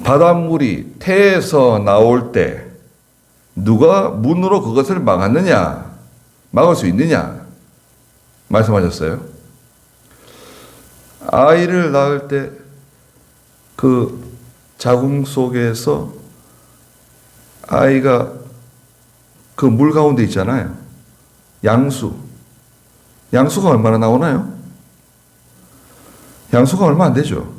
바닷물이 태에서 나올 때 누가 문으로 그것을 막았느냐? 막을 수 있느냐? 말씀하셨어요. 아이를 낳을 때 그 자궁 속에서 아이가 그 물 가운데 있잖아요. 양수가 얼마나 나오나요? 양수가 얼마 안 되죠.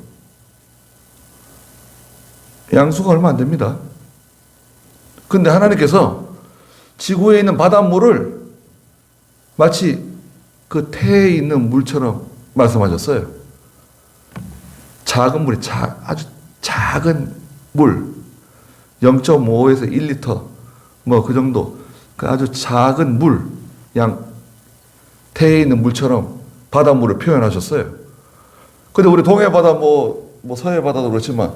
양수가 얼마 안 됩니다. 근데 하나님께서 지구에 있는 바닷물을 마치 그 태에 있는 물처럼 말씀하셨어요. 작은 물이 아주 작은 물 0.5에서 1리터 그 정도 그 아주 작은 물 태에 있는 물처럼 바닷물을 표현하셨어요. 근데 우리 동해 바다 서해 바다도 그렇지만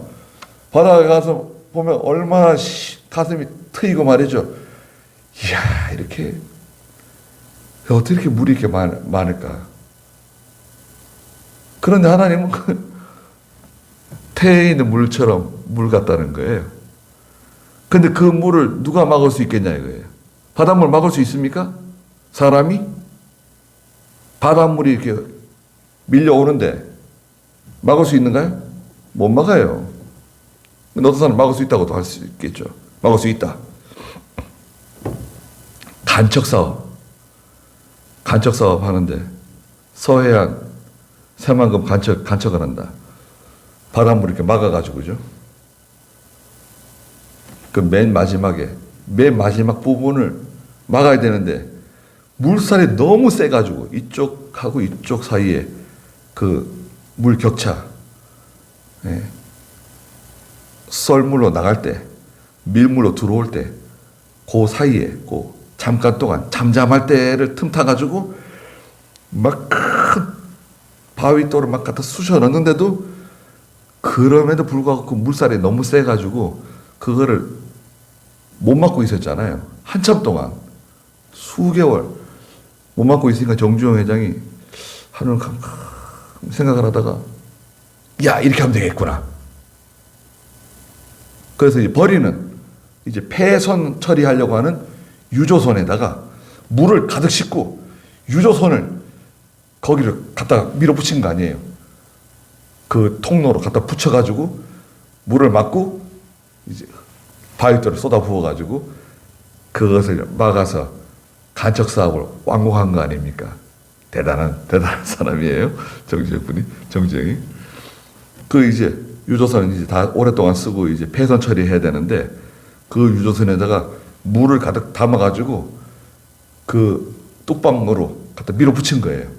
바다에 가서 보면 얼마나 가슴이 트이고 말이죠. 이야, 어떻게 이렇게 물이 이렇게 많을까? 그런데 하나님은 태에 있는 물처럼 물 같다는 거예요. 근데 그 물을 누가 막을 수 있겠냐 이거예요. 바닷물 막을 수 있습니까? 사람이? 바닷물이 이렇게 밀려오는데 막을 수 있는가요? 못 막아요. 근데 어떤 사람은 막을 수 있다고도 할 수 있겠죠. 막을 수 있다. 간척 사업 하는데 서해안 새만금 간척을 한다. 바닷물 이렇게 막아가지고, 그죠? 그 맨 마지막 부분을 막아야 되는데, 물살이 너무 세가지고, 이쪽하고 이쪽 사이에 그 물 격차, 예. 썰물로 나갈 때, 밀물로 들어올 때, 그 사이에, 그 잠깐 동안 잠잠할 때를 틈타가지고, 막 큰 바위돌을 막 갖다 쑤셔 넣는데도 그럼에도 불구하고 그 물살이 너무 세가지고 그거를 못 막고 있었잖아요. 한참 동안 수개월 못 막고 있으니까 정주영 회장이 하루는 생각을 하다가 야 이렇게 하면 되겠구나. 그래서 이제 버리는 이제 폐선 처리하려고 하는 유조선에다가 물을 가득 싣고 유조선을 거기를 갖다 밀어붙인 거 아니에요. 그 통로로 갖다 붙여가지고 물을 막고 이제 바위돌을 쏟아 부어가지고 그것을 막아서 간척 사업을 완공한 거 아닙니까? 대단한 사람이에요. 정주영이. 그 이제 유조선은 이제 다 오랫동안 쓰고 이제 폐선 처리해야 되는데 그 유조선에다가 물을 가득 담아가지고 그 뚝방으로 갖다 밀어붙인 거예요.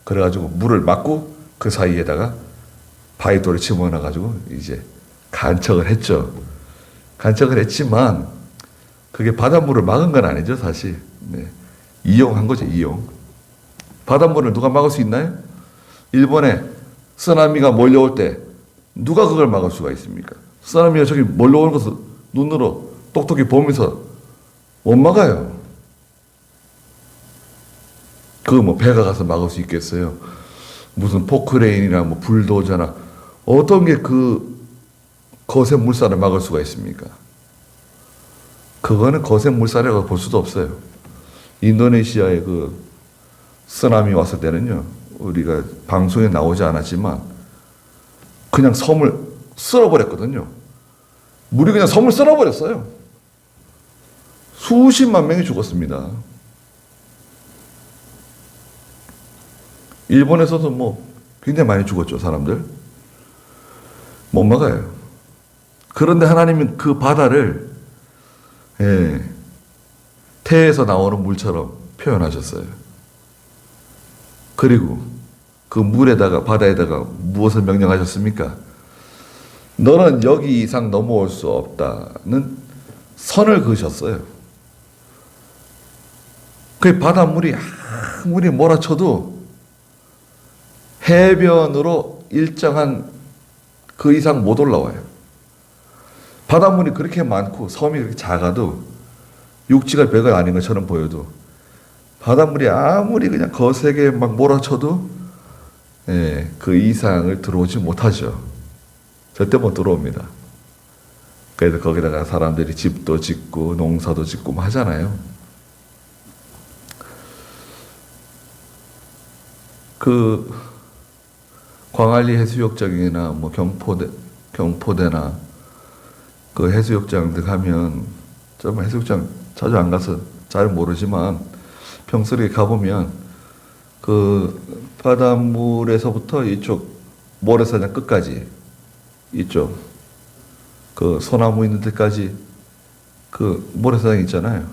그래가지고 물을 막고 그 사이에다가 바위돌을 집어넣어가지고 이제 간척을 했죠. 간척을 했지만 그게 바닷물을 막은 건 아니죠, 사실. 네. 이용한 거죠, 이용. 바닷물을 누가 막을 수 있나요? 일본에 쓰나미가 몰려올 때 누가 그걸 막을 수가 있습니까? 쓰나미가 저기 몰려오는 것을 눈으로 똑똑히 보면서 못 막아요. 그거 뭐 배가 가서 막을 수 있겠어요? 무슨 포크레인이나 뭐 불도저나 어떤 게 그 거센 물살을 막을 수가 있습니까? 그거는 거센 물살이라고 볼 수도 없어요. 인도네시아의 그 쓰나미 왔을 때는요, 우리가 방송에 나오지 않았지만 그냥 섬을 쓸어버렸거든요. 물이 그냥 섬을 쓸어버렸어요. 수십만 명이 죽었습니다. 일본에서도 뭐 굉장히 많이 죽었죠, 사람들. 못 막아요. 그런데 하나님은 그 바다를 태에서 나오는 물처럼 표현하셨어요. 그리고 그 물에다가 바다에다가 무엇을 명령하셨습니까? 너는 여기 이상 넘어올 수 없다는 선을 그으셨어요. 그 바닷물이 아무리 몰아쳐도 해변으로 일정한 그 이상 못 올라와요. 바닷물이 그렇게 많고 섬이 그렇게 작아도 육지가 배가 아닌 것처럼 보여도 바닷물이 아무리 그냥 거세게 막 몰아쳐도 그 이상을 들어오지 못하죠. 절대 못 들어옵니다. 그래서 거기다가 사람들이 집도 짓고 농사도 짓고 뭐 하잖아요. 그 광안리 해수욕장이나 뭐 경포대나 그 해수욕장들 가면 정말 해수욕장 자주 안 가서 잘 모르지만 평소에 가보면 그 바닷물에서부터 이쪽 모래사장 끝까지 이쪽 그 소나무 있는 데까지 그 모래사장 있잖아요.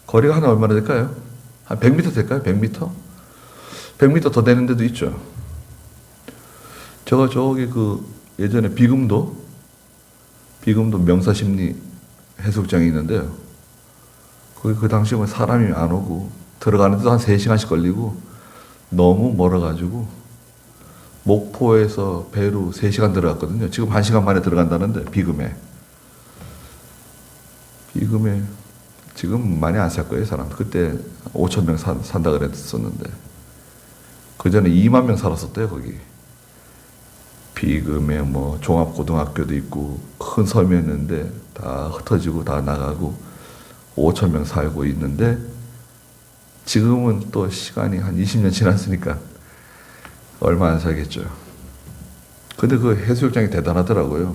거리가 한 얼마나 될까요? 한 100m 될까요? 100m? 100m 더 되는 데도 있죠. 제가 저기 그 예전에 비금도 명사심리 해수욕장이 있는데요. 거기 그 당시에 사람이 안 오고 들어가는데도 한 3시간씩 걸리고 너무 멀어가지고 목포에서 배로 3시간 들어갔거든요. 지금 1시간 만에 들어간다는데 비금에 지금 많이 안 살 거예요, 사람. 그때 5,000명 산다 그랬었는데 그 전에 2만 명 살았었대요, 거기. 비금에 뭐 종합고등학교도 있고 큰 섬이었는데 다 흩어지고 다 나가고 5천 명 살고 있는데 지금은 또 시간이 한 20년 지났으니까 얼마 안 살겠죠. 근데 그 해수욕장이 대단하더라고요.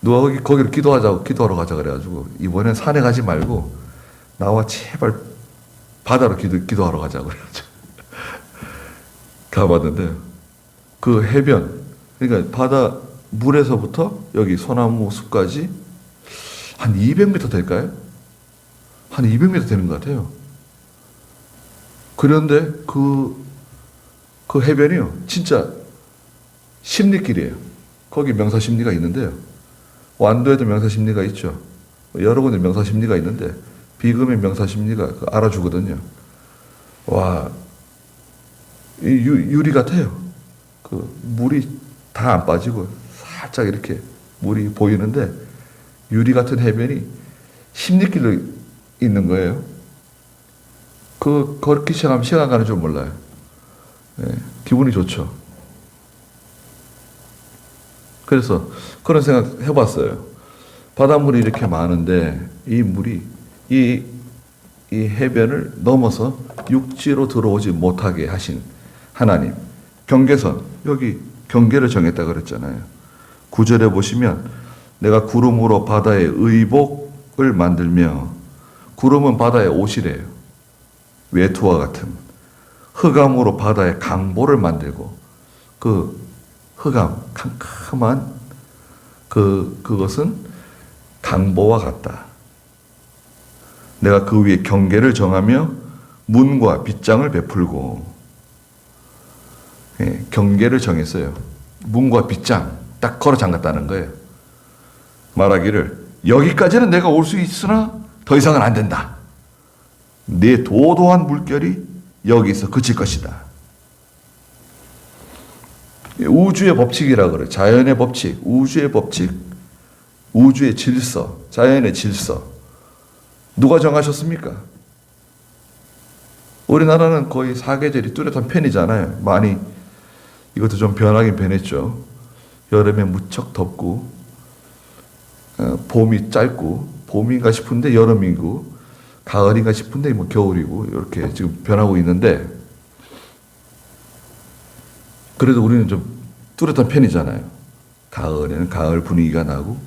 누가 거기를 기도하러 가자 그래가지고 이번엔 산에 가지 말고 나와 제발 바다로 기도하러 가자고 그래가지고 가봤는데 그 해변, 그러니까 바다 물에서부터 여기 소나무 숲까지 한 200m 될까요? 한 200m 되는 것 같아요. 그런데 그 해변이요, 진짜 심리길이에요. 거기 명사심리가 있는데요. 완도에도 명사심리가 있죠. 여러 군데 명사심리가 있는데 비금의 명사심리가 알아주거든요. 와, 유리 같아요. 그 물이 다 안 빠지고 살짝 이렇게 물이 보이는데 유리 같은 해변이 심리길로 있는 거예요. 걷기 시작하면 시간 가는 줄 몰라요. 예, 기분이 좋죠. 그래서 그런 생각 해봤어요. 바닷물이 이렇게 많은데 이 물이 이 해변을 넘어서 육지로 들어오지 못하게 하신 하나님. 경계선, 여기 경계를 정했다 그랬잖아요. 9절에 보시면 내가 구름으로 바다의 의복을 만들며, 구름은 바다의 옷이래요. 외투와 같은. 흑암으로 바다의 강보를 만들고, 그 흑암, 캄캄한 그것은 강보와 같다. 내가 그 위에 경계를 정하며 문과 빗장을 베풀고, 예, 경계를 정했어요. 문과 빗장 딱 걸어 잠갔다는 거예요. 말하기를 여기까지는 내가 올 수 있으나 더 이상은 안 된다. 내 도도한 물결이 여기서 그칠 것이다. 우주의 법칙이라 그래. 자연의 법칙, 우주의 법칙, 우주의 질서, 자연의 질서. 누가 정하셨습니까? 우리나라는 거의 사계절이 뚜렷한 편이잖아요. 많이 이것도 좀 변하긴 변했죠. 여름에 무척 덥고, 봄이 짧고, 봄인가 싶은데 여름이고, 가을인가 싶은데 뭐 겨울이고, 이렇게 지금 변하고 있는데, 그래도 우리는 좀 뚜렷한 편이잖아요. 가을에는 가을 분위기가 나고,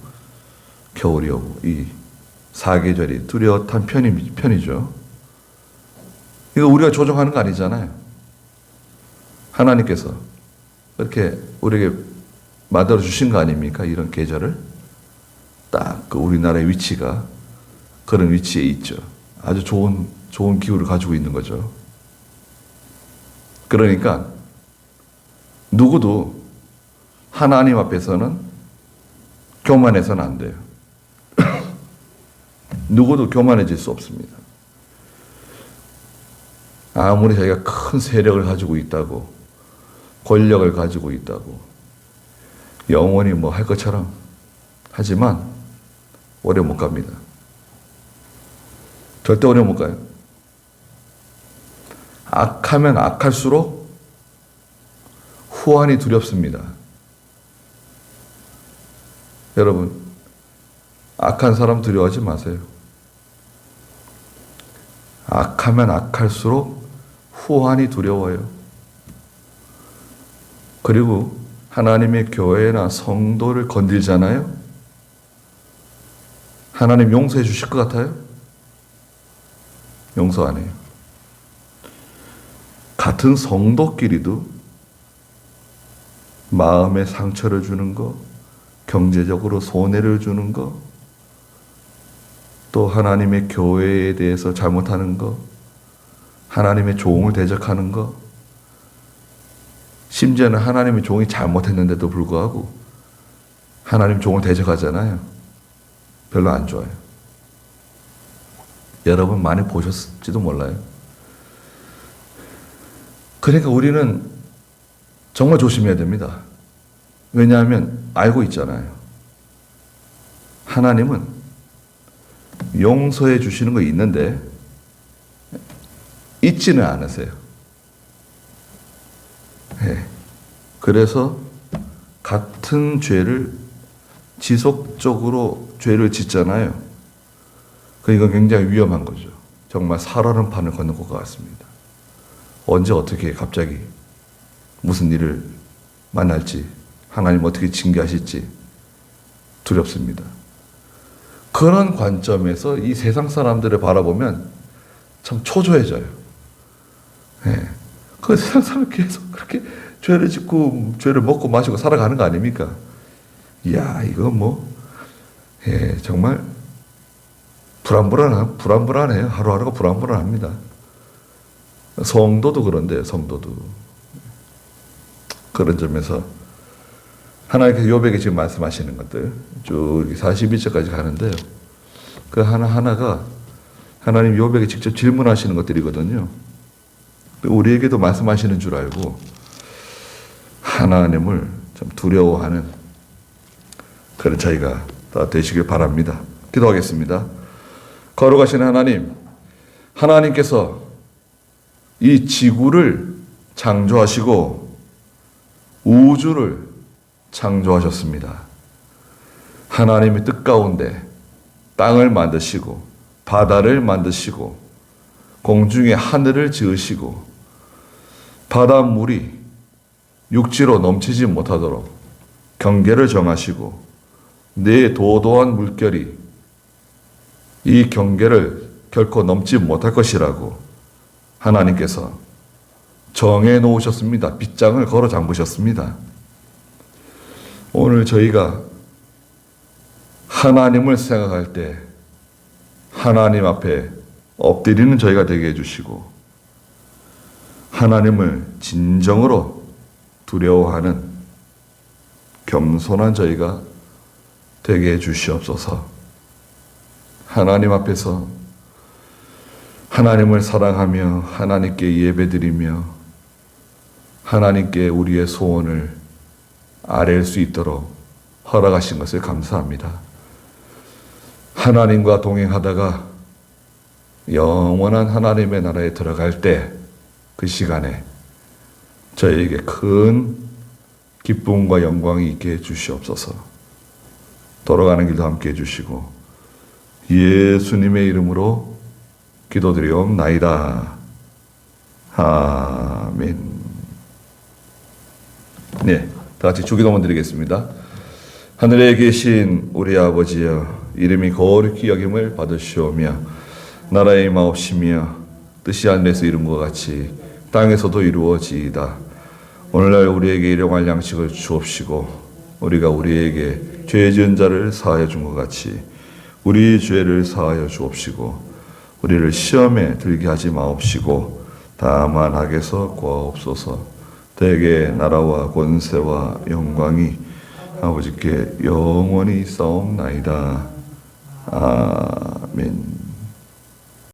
겨울이 오고, 이 사계절이 뚜렷한 편이죠. 이거 우리가 조정하는 거 아니잖아요. 하나님께서 이렇게 우리에게 만들어 주신 거 아닙니까? 이런 계절을. 딱 그 우리나라의 위치가 그런 위치에 있죠. 아주 좋은 기후를 가지고 있는 거죠. 그러니까 누구도 하나님 앞에서는 교만해서는 안 돼요. 누구도 교만해질 수 없습니다. 아무리 자기가 큰 세력을 가지고 있다고, 권력을 가지고 있다고, 영원히 뭐 할 것처럼 하지만 오래 못 갑니다. 절대 오래 못 가요. 악하면 악할수록 후환이 두렵습니다. 여러분, 악한 사람 두려워하지 마세요. 악하면 악할수록 후환이 두려워요. 그리고 하나님의 교회나 성도를 건들잖아요. 하나님 용서해 주실 것 같아요? 용서 안 해요. 같은 성도끼리도 마음에 상처를 주는 거, 경제적으로 손해를 주는 거, 또 하나님의 교회에 대해서 잘못하는 거, 하나님의 종을 대적하는 거, 심지어는 하나님의 종이 잘못했는데도 불구하고 하나님 종을 대적하잖아요. 별로 안 좋아요. 여러분 많이 보셨을지도 몰라요. 그러니까 우리는 정말 조심해야 됩니다. 왜냐하면 알고 있잖아요. 하나님은 용서해 주시는 거 있는데 잊지는 않으세요. 네. 그래서 같은 죄를 지속적으로 죄를 짓잖아요. 그러니까 굉장히 위험한 거죠. 정말 살아는 판을 걷는 것 같습니다. 언제 어떻게 갑자기 무슨 일을 만날지, 하나님 어떻게 징계하실지 두렵습니다. 그런 관점에서 이 세상 사람들을 바라보면 참 초조해져요. 예. 그 세상 사람이 계속 그렇게 죄를 짓고 죄를 먹고 마시고 살아가는 거 아닙니까? 이야, 이거 뭐, 예, 정말 불안불안해요. 하루하루가 불안불안합니다. 성도도 그런데요, 성도도. 그런 점에서 하나님께서 욥에게 지금 말씀하시는 것들 쭉 42절까지 가는데요. 그 하나하나가 하나님 욥에게 직접 질문하시는 것들이거든요. 우리에게도 말씀하시는 줄 알고 하나님을 좀 두려워하는 그런 저희가 다 되시길 바랍니다. 기도하겠습니다. 거룩하신 하나님, 하나님께서 이 지구를 창조하시고 우주를 창조하셨습니다. 하나님의 뜻 가운데 땅을 만드시고 바다를 만드시고 공중에 하늘을 지으시고 바닷물이 육지로 넘치지 못하도록 경계를 정하시고 내 도도한 물결이 이 경계를 결코 넘지 못할 것이라고 하나님께서 정해 놓으셨습니다. 빗장을 걸어 잠그셨습니다. 오늘 저희가 하나님을 생각할 때 하나님 앞에 엎드리는 저희가 되게 해주시고 하나님을 진정으로 두려워하는 겸손한 저희가 되게 해주시옵소서. 하나님 앞에서 하나님을 사랑하며 하나님께 예배드리며 하나님께 우리의 소원을 아뢰일 수 있도록 허락하신 것을 감사합니다. 하나님과 동행하다가 영원한 하나님의 나라에 들어갈 때 그 시간에 저희에게 큰 기쁨과 영광이 있게 해주시옵소서. 돌아가는 길도 함께 해주시고 예수님의 이름으로 기도드리옵나이다. 아멘. 네, 다 같이 주기도문 드리겠습니다. 하늘에 계신 우리 아버지여, 이름이 거룩히 여김을 받으시오며 나라의 임하옵시며 뜻이 하늘에서 이룬 것 같이 땅에서도 이루어지이다. 오늘날 우리에게 일용할 양식을 주옵시고 우리가 우리에게 죄 지은 자를 사하여 준 것 같이 우리 죄를 사하여 주옵시고 우리를 시험에 들게 하지 마옵시고 다만 악에서 구하옵소서. 대개 나라와 권세와 영광이 아버지께 영원히 싸움나이다. 아멘.